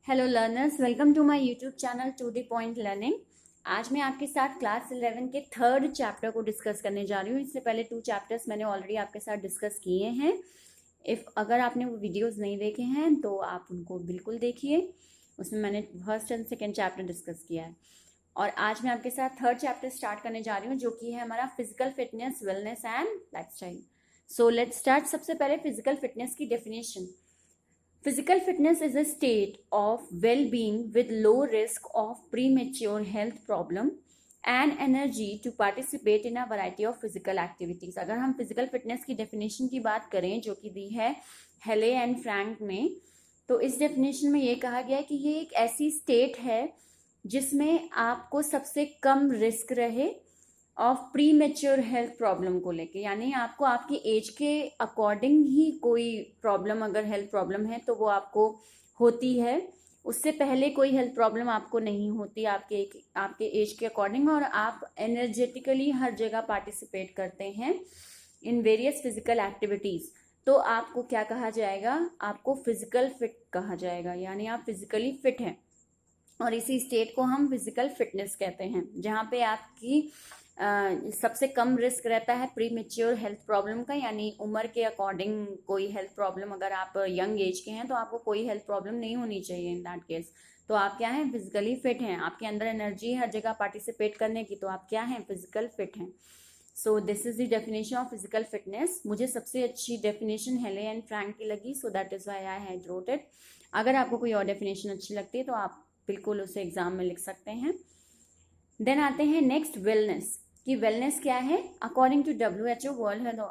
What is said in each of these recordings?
Hello learners, welcome to my YouTube channel to the point learning. आज मैं आपके साथ क्लास 11 के थर्ड चैप्टर को डिस्कस करने जा रही हूँ। इससे पहले 2 चैप्टर्स मैंने ऑलरेडी आपके साथ डिस्कस किए हैं। अगर आपने वो वीडियोस नहीं देखे हैं तो आप उनको बिल्कुल देखिए। उसमें मैंने first and second chapter discuss किया है और आज मैं आपके साथ थर्ड चैप्टर स्टार्ट करने जा रही हूँ, जो कि है हमारा physical fitness, wellness and lifestyle. So let's start. सबसे पहले फिजिकल फिटनेस की definition. Physical fitness is a state of well-being with low risk of premature health problem and energy to participate in a variety of physical activities। अगर हम physical fitness की definition की बात करें जो कि दी है हेले एंड फ्रैंक में, तो इस डेफिनेशन में ये कहा गया है कि ये एक ऐसी स्टेट है जिसमें आपको सबसे कम रिस्क रहे of pre mature health problem को लेके, यानी आपको आपकी एज के अकॉर्डिंग ही कोई प्रॉब्लम, अगर हेल्थ प्रॉब्लम है तो वो आपको होती है। उससे पहले कोई हेल्थ प्रॉब्लम आपको नहीं होती आपके एज के अकॉर्डिंग, और आप एनर्जेटिकली हर जगह पार्टिसिपेट करते हैं इन वेरियस फिजिकल एक्टिविटीज। तो आपको क्या कहा जाएगा? आपको फिजिकल फिट कहा जाएगा, यानी आप फिजिकली फिट हैं। और इसी स्टेट को हम फिजिकल फिटनेस कहते हैं, जहाँ पे आपकी सबसे कम रिस्क रहता है प्री मेच्योर हेल्थ प्रॉब्लम का, यानी उम्र के अकॉर्डिंग कोई हेल्थ प्रॉब्लम, अगर आप यंग एज के हैं तो आपको कोई हेल्थ प्रॉब्लम नहीं होनी चाहिए इन दैट केस। तो आप क्या हैं? फिजिकली फिट हैं। आपके अंदर एनर्जी है हर जगह पार्टिसिपेट करने की, तो आप क्या हैं? फिजिकल फिट हैं। So this is the definition of physical fitness. मुझे सबसे अच्छी डेफिनेशन हेले एंड फ्रैंक की लगी, so that is why I had wrote it. अगर आपको कोई और डेफिनेशन अच्छी लगती है तो आप बिल्कुल उसे एग्जाम में लिख सकते हैं। देन आते हैं नेक्स्ट, वेलनेस। कि वेलनेस क्या है? According to WHO,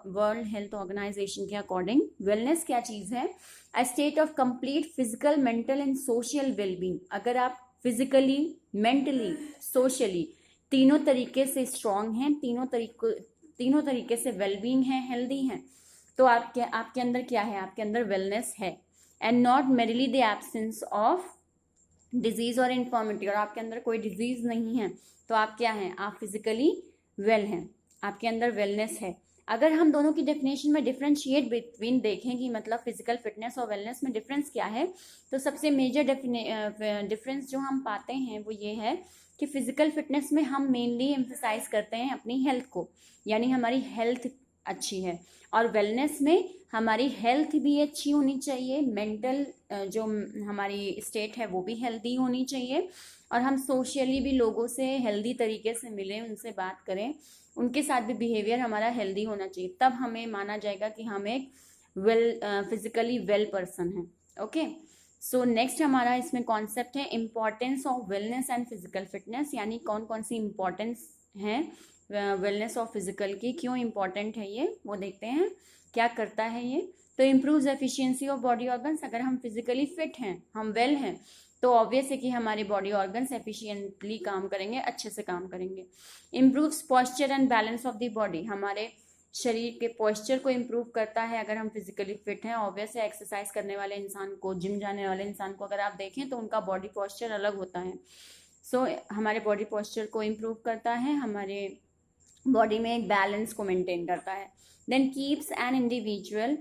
world health organization के अकॉर्डिंग वेलनेस क्या चीज है? A state of complete physical, mental and social wellbeing. अगर आप फिजिकली, मेंटली, सोशली तीनों तरीके से स्ट्रांग हैं, तीनों तरीके से वेलबींग है, हेल्दी हैं, तो आपके अंदर क्या है? आपके अंदर वेलनेस है। And not merely the absence of disease और इन्फॉर्मिटी, और आपके अंदर कोई डिजीज नहीं है, तो आप क्या हैं? आप फिजिकली वेल हैं, आपके अंदर वेलनेस है। अगर हम दोनों की डेफिनेशन में डिफरेंशिएट बिटवीन देखें कि मतलब फिजिकल फिटनेस और वेलनेस में डिफरेंस क्या है, तो सबसे मेजर डिफरेंस जो हम पाते हैं वो ये है कि फिजिकल फिटनेस में हम मेनली एम्फेसाइज करते हैं अपनी हेल्थ को, यानी हमारी हेल्थ अच्छी है। और वेलनेस में हमारी हेल्थ भी अच्छी होनी चाहिए, मेंटल जो हमारी स्टेट है वो भी हेल्दी होनी चाहिए, और हम सोशली भी लोगों से हेल्दी तरीके से मिलें, उनसे बात करें, उनके साथ भी बिहेवियर हमारा हेल्दी होना चाहिए, तब हमें माना जाएगा कि हम एक फिजिकली वेल पर्सन हैं। ओके, सो नेक्स्ट हमारा इसमें कॉन्सेप्ट है importance of wellness and physical fitness, यानी कौन कौन सी इम्पॉर्टेंस है वेलनेस ऑफ फिजिकल की, क्यों इम्पॉर्टेंट है ये, वो देखते हैं क्या करता है ये। तो improves efficiency of body organs. अगर हम फिजिकली फिट हैं, हम वेल हैं, तो ऑब्वियस है कि हमारे बॉडी ऑर्गन्स एफिशिएंटली काम करेंगे, अच्छे से काम करेंगे। Improves posture and balance of the body. हमारे शरीर के पॉस्चर को इम्प्रूव करता है अगर हम फिजिकली फिट हैं। ऑब्वियस है, एक्सरसाइज करने वाले इंसान को, जिम जाने वाले इंसान को अगर आप देखें तो उनका बॉडी पॉस्चर अलग होता है। सो हमारे बॉडी पॉस्चर को इम्प्रूव करता है, हमारे बॉडी में एक बैलेंस को मेंटेन करता है। Then keeps an individual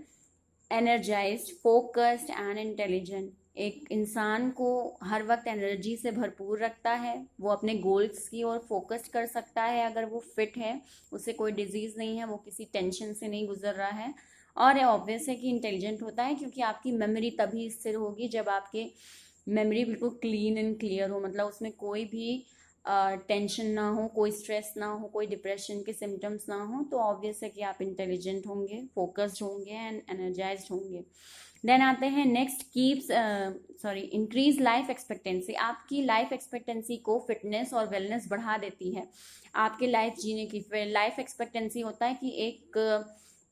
energised, focused and intelligent. एक इंसान को हर वक्त एनर्जी से भरपूर रखता है, वो अपने गोल्स की ओर फोकस कर सकता है अगर वो फिट है, उसे कोई डिजीज नहीं है, वो किसी टेंशन से नहीं गुजर रहा है। और ऑब्वियस है कि इंटेलिजेंट होता है, क्योंकि आपकी मेमोरी तभी स्थिर होगी जब आपकी मेमोरी बिल्कुल क्लीन एंड क्लियर हो, मतलब उसमें कोई भी टेंशन ना हो, कोई स्ट्रेस ना हो, कोई डिप्रेशन के सिम्टम्स ना हो, तो ऑब्वियस है कि आप इंटेलिजेंट होंगे, फोकस्ड होंगे एंड एनर्जाइज्ड होंगे। देन आते हैं नेक्स्ट, इंक्रीज लाइफ एक्सपेक्टेंसी। आपकी लाइफ एक्सपेक्टेंसी को फिटनेस और वेलनेस बढ़ा देती है। आपके लाइफ जीने की लाइफ एक्सपेक्टेंसी होता है कि एक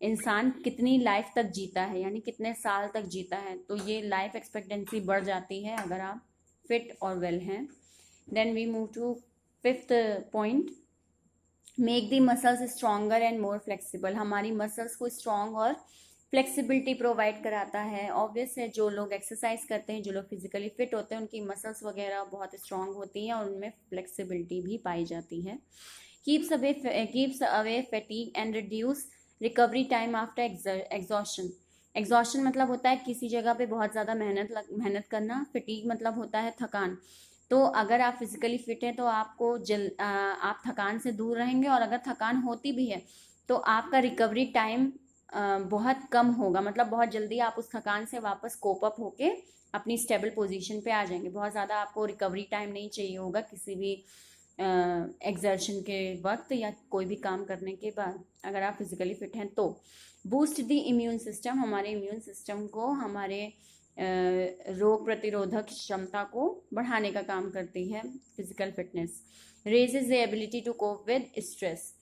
इंसान कितनी लाइफ तक जीता है, यानी कितने साल तक जीता है, तो ये लाइफ एक्सपेक्टेंसी बढ़ जाती है अगर आप फिट और वेल हैं। Then we move to fifth point, make the muscles stronger and more flexible. हमारी मसल्स को स्ट्रॉन्ग और फ्लेक्सिबिलिटी प्रोवाइड कराता है। ऑब्वियस है, जो लोग एक्सरसाइज करते हैं, जो लोग फिजिकली फिट होते हैं, उनकी मसल्स वगैरह बहुत स्ट्रॉन्ग होती हैं और उनमें फ्लेक्सिबिलिटी भी पाई जाती है। Keeps away fatigue and reduce recovery time after exhaustion. Exhaustion मतलब होता है किसी जगह पे बहुत ज़्यादा मेहनत करना। फटीग मतलब होता है थकान। तो अगर आप फिजिकली फिट हैं तो आपको आप थकान से दूर रहेंगे, और अगर थकान होती भी है तो आपका रिकवरी टाइम बहुत कम होगा, मतलब बहुत जल्दी आप उस थकान से वापस कोप अप होके अपनी स्टेबल पोजीशन पे आ जाएंगे। बहुत ज़्यादा आपको रिकवरी टाइम नहीं चाहिए होगा किसी भी एग्जर्शन के वक्त या कोई भी काम करने के बाद, अगर आप फिजिकली फिट हैं तो। बूस्ट द इम्यून सिस्टम, हमारे इम्यून सिस्टम को, हमारे रोग प्रतिरोधक क्षमता को बढ़ाने का काम करती है physical fitness. Raises the ability to cope with stress,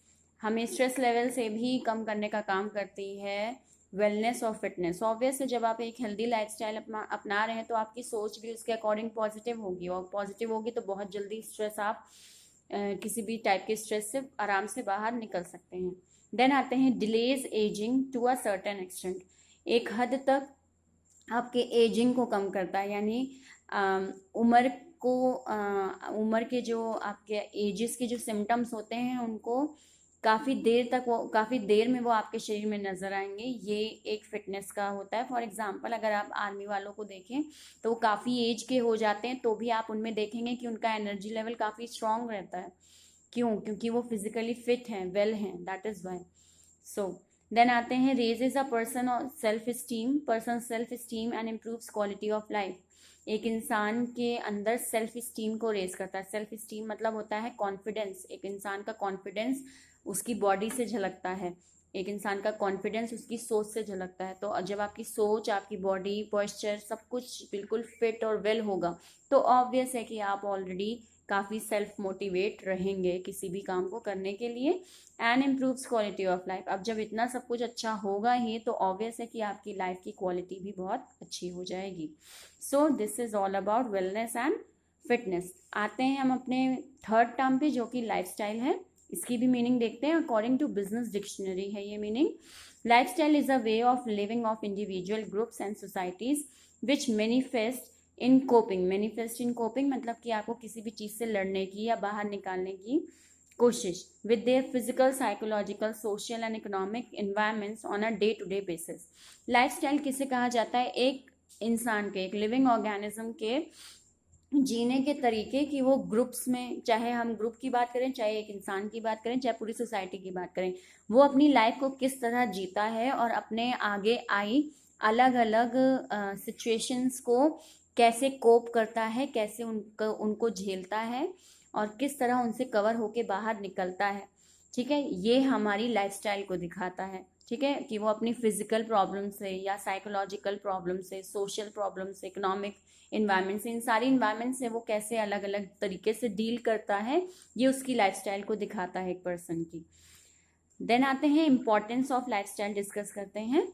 हमें स्ट्रेस लेवल से भी कम करने का काम करती है वेलनेस और फिटनेस। ऑब्वियस है, जब आप एक हेल्दी लाइफस्टाइल अपना रहे हैं तो आपकी सोच भी उसके अकॉर्डिंग पॉजिटिव होगी, और पॉजिटिव होगी तो बहुत जल्दी स्ट्रेस आप किसी भी टाइप के स्ट्रेस से आराम से बाहर निकल सकते हैं। देन आते हैं delays ageing to a certain extent, एक हद तक आपके एजिंग को कम करता है, यानी उम्र को उम्र के जो आपके एजेस के जो सिम्टम्स होते हैं उनको काफ़ी देर में वो आपके शरीर में नज़र आएंगे। ये एक फिटनेस का होता है। फॉर एग्जांपल अगर आप आर्मी वालों को देखें तो वो काफ़ी एज के हो जाते हैं तो भी आप उनमें देखेंगे कि उनका एनर्जी लेवल काफ़ी स्ट्रांग रहता है। क्यों? क्योंकि वो फिजिकली फिट हैं, वेल हैं, that is why. So then आते हैं raises a person self esteem and improves quality of life, एक इंसान के अंदर सेल्फ स्टीम को रेज करता है। सेल्फ स्टीम मतलब होता है कॉन्फिडेंस, एक इंसान का कॉन्फिडेंस उसकी बॉडी से झलकता है, एक इंसान का कॉन्फिडेंस उसकी सोच से झलकता है। तो जब आपकी सोच, आपकी बॉडी पोस्चर सब कुछ बिल्कुल फिट और वेल होगा तो ऑब्वियस है कि आप ऑलरेडी काफ़ी सेल्फ मोटिवेट रहेंगे किसी भी काम को करने के लिए। And improves quality of life, अब जब इतना सब कुछ अच्छा होगा ही तो ऑब्वियस है कि आपकी लाइफ की क्वालिटी भी बहुत अच्छी हो जाएगी। So this is all about wellness and fitness. आते हैं हम अपने थर्ड टर्म पे जो कि लाइफस्टाइल है। इसकी भी मीनिंग देखते हैं। अकॉर्डिंग टू बिजनेस डिक्शनरी है ये meaning. Lifestyle is a way of living of individual groups and societies which manifest in coping. Manifest in coping मतलब कि आपको किसी भी चीज़ से लड़ने की या बाहर निकालने की कोशिश with their physical, psychological, social and economic environments on a day to day basis. Lifestyle किसे कहा जाता है? एक इंसान के, एक लिविंग ऑर्गेनिज्म के जीने के तरीके की वो ग्रुप्स में, चाहे हम ग्रुप की बात करें, चाहे एक इंसान की बात करें, चाहे पूरी सोसाइटी की बात करें, वो अपनी लाइफ को किस तरह जीता है और अपने आगे आई अलग अलग सिचुएशंस को कैसे कोप करता है, कैसे उनको झेलता है और किस तरह उनसे कवर होके बाहर निकलता है। ठीक है, ये हमारी लाइफस्टाइल को दिखाता है। ठीक है, कि वो अपनी फिजिकल प्रॉब्लम से या साइकोलॉजिकल प्रॉब्लम से, सोशल प्रॉब्लम से, इकोनॉमिक इन्वायरमेंट से, इन सारी इन्वायरमेंट से वो कैसे अलग अलग तरीके से डील करता है, ये उसकी लाइफस्टाइल को दिखाता है एक पर्सन की। देन आते हैं इंपॉर्टेंस ऑफ लाइफस्टाइल डिस्कस करते हैं।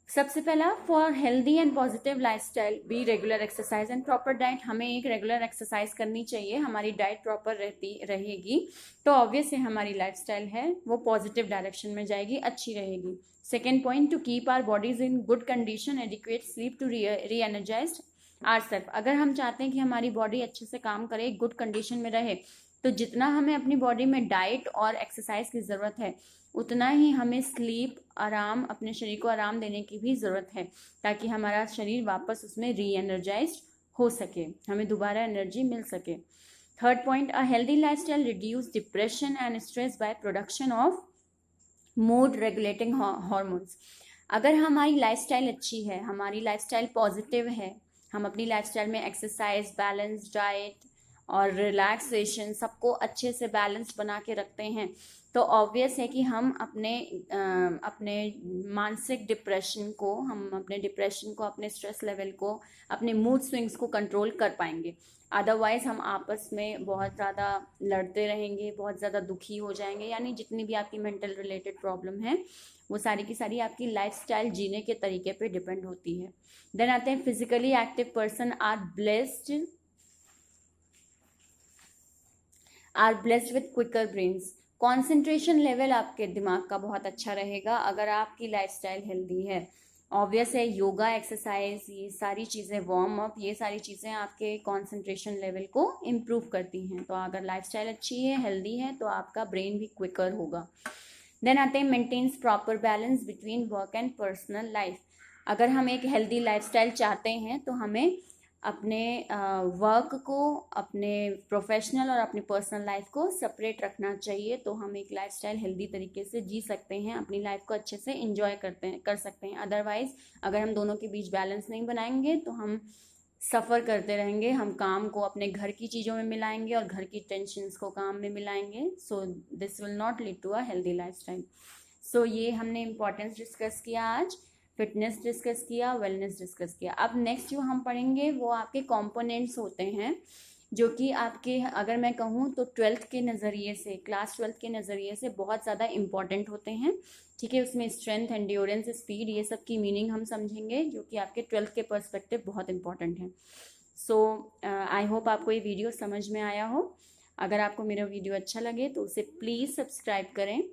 सबसे पहला, for healthy and positive lifestyle be regular exercise and proper diet. हमें एक रेगुलर एक्सरसाइज करनी चाहिए, हमारी डाइट प्रॉपर रहेगी तो ऑब्वियस है हमारी लाइफस्टाइल है वो पॉजिटिव डायरेक्शन में जाएगी, अच्छी रहेगी। Second point, to keep our bodies in good condition, adequate sleep to re energize our self. अगर हम चाहते हैं कि हमारी बॉडी अच्छे से काम करे, गुड कंडीशन में रहे, तो जितना हमें अपनी बॉडी में डाइट और एक्सरसाइज की ज़रूरत है उतना ही हमें स्लीप, आराम, अपने शरीर को आराम देने की भी ज़रूरत है, ताकि हमारा शरीर वापस उसमें री एनर्जाइज हो सके, हमें दोबारा एनर्जी मिल सके। Third point, a healthy lifestyle reduce depression and stress by production of mood regulating hormones. अगर हमारी लाइफस्टाइल अच्छी है, हमारी लाइफस्टाइल पॉजिटिव है, हम अपनी लाइफस्टाइल में एक्सरसाइज, बैलेंस डाइट और रिलैक्सेशन सबको अच्छे से बैलेंस बना के रखते हैं, तो ऑब्वियस है कि हम अपने मानसिक डिप्रेशन को, अपने स्ट्रेस लेवल को, अपने मूड स्विंग्स को कंट्रोल कर पाएंगे। अदरवाइज हम आपस में बहुत ज़्यादा लड़ते रहेंगे, बहुत ज़्यादा दुखी हो जाएंगे, यानी जितनी भी आपकी मेंटल रिलेटेड प्रॉब्लम है वो सारी की सारी आपकी लाइफस्टाइल जीने के तरीके पे डिपेंड होती है। देन आते हैं physically active person are blessed with quicker brains. Concentration level आपके दिमाग का बहुत अच्छा रहेगा अगर आपकी लाइफस्टाइल हेल्दी है। ऑब्वियस है, योगा, एक्सरसाइज, ये सारी चीज़ें, वार्म अप, ये सारी चीज़ें आपके कॉन्सेंट्रेशन लेवल को इम्प्रूव करती हैं। तो अगर लाइफस्टाइल अच्छी है, हेल्दी है, तो आपका ब्रेन भी क्विकर होगा। देन आते हैं maintains proper balance between work and personal life. अगर हम एक हेल्दी लाइफस्टाइल चाहते हैं तो हमें अपने वर्क को, अपने प्रोफेशनल और अपनी पर्सनल लाइफ को सेपरेट रखना चाहिए, तो हम एक लाइफस्टाइल हेल्दी तरीके से जी सकते हैं, अपनी लाइफ को अच्छे से एंजॉय कर सकते हैं। अदरवाइज अगर हम दोनों के बीच बैलेंस नहीं बनाएंगे तो हम सफ़र करते रहेंगे, हम काम को अपने घर की चीज़ों में मिलाएंगे और घर की टेंशन्स को काम में मिलाएंगे। So this will not lead to a healthy lifestyle. So ये हमने इम्पोर्टेंस डिस्कस किया आज, फिटनेस डिस्कस किया, वेलनेस डिस्कस किया। अब नेक्स्ट जो हम पढ़ेंगे वो आपके कंपोनेंट्स होते हैं, जो कि आपके, अगर मैं कहूँ तो ट्वेल्थ के नज़रिए से, क्लास 12 के नज़रिए से बहुत ज़्यादा इंपॉर्टेंट होते हैं। ठीक है, उसमें स्ट्रेंथ, एंड्योरेंस, स्पीड, ये सब की मीनिंग हम समझेंगे, जो कि आपके ट्वेल्थ के पर्सपेक्टिव बहुत इंपॉर्टेंट है। सो आई होप आपको ये वीडियो समझ में आया हो। अगर आपको मेरा वीडियो अच्छा लगे तो उसे प्लीज़ सब्सक्राइब करें,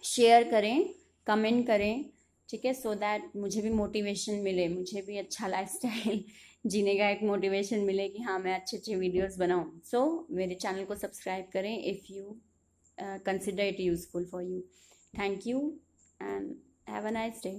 शेयर करें, कमेंट करें, ठीक है, सो दैट मुझे भी मोटिवेशन मिले, मुझे भी अच्छा लाइफस्टाइल जीने का एक मोटिवेशन मिले कि हाँ मैं अच्छे अच्छे वीडियोस बनाऊँ। सो मेरे चैनल को सब्सक्राइब करें if you consider it useful for you. Thank you and have a nice day.